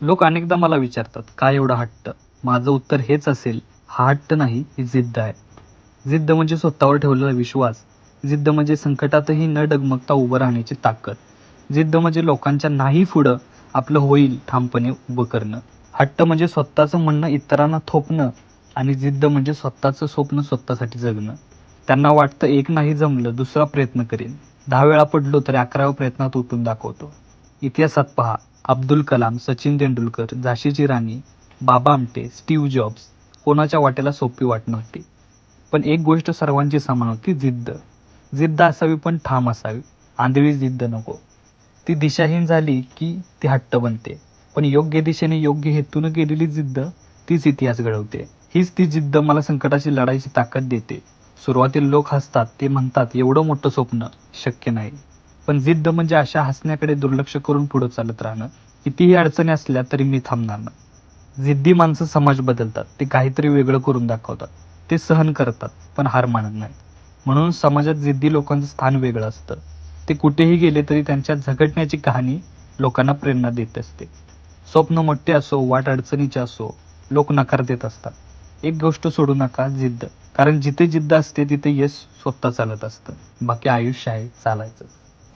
लोक अनेकदा मला विचारतात, काय एवढा हट्ट? माझं उत्तर हेच असेल, हा हट्ट नाही, ही जिद्द आहे. जिद्द म्हणजे स्वतःवर ठेवलेला विश्वास. जिद्द म्हणजे संकटातही न डगमगता उभं राहण्याची ताकद. जिद्द म्हणजे लोकांच्या नाही पुढं आपलं होईल ठामपणे उभं करणं. हट्ट म्हणजे स्वतःचं म्हणणं इतरांना थोपणं आणि जिद्द म्हणजे स्वतःचं स्वप्न स्वतःसाठी जगणं. त्यांना वाटतं एक नाही जमलं, दुसरा प्रयत्न करेन. 10 वेळा पडलो तरी 11व्या प्रयत्नात उठून दाखवतो. इतिहासात पहा, अब्दुल कलाम, सचिन तेंडुलकर, झाशीची राणी, बाबा आमटे, स्टीव्ह जॉब्स कोणाच्या वाटेला सोपी वाट नव्हती. पण एक गोष्ट सर्वांची समान होती, जिद्द. जिद्द असावी पण ठाम असावी. आंधळी जिद्द नको. ती दिशाहीन झाली की ती हट्ट बनते. पण योग्य दिशेने योग्य हेतून केलेली जिद्द तीच इतिहास घडवते. हीच ती जिद्द मला संकटाशी लढायची ताकद देते. सुरुवातीला लोक हसतात, ते म्हणतात एवढं मोठं स्वप्न शक्य नाही. पण जिद्द म्हणजे अशा हसण्याकडे दुर्लक्ष करून पुढे चालत राहणं. कितीही अडचणी असल्या तरी मी थांबणार नाही. जिद्दी माणसं समाज बदलतात. ते काहीतरी वेगळं करून दाखवतात. ते सहन करतात पण हार मानत नाहीत. म्हणून समाजात जिद्दी लोकांचं स्थान वेगळं असतं. ते कुठेही गेले तरी त्यांच्या झगडण्याची कहाणी लोकांना प्रेरणा देत असते. स्वप्न मोठे असो, वाट अडचणीची असो, लोक नकार देत असतात. एक गोष्ट सोडू नका, जिद्द. कारण जिथे जिद्द असते तिथे यश स्वतः चालत असतं. बाकी आयुष्य आहे चालायचं.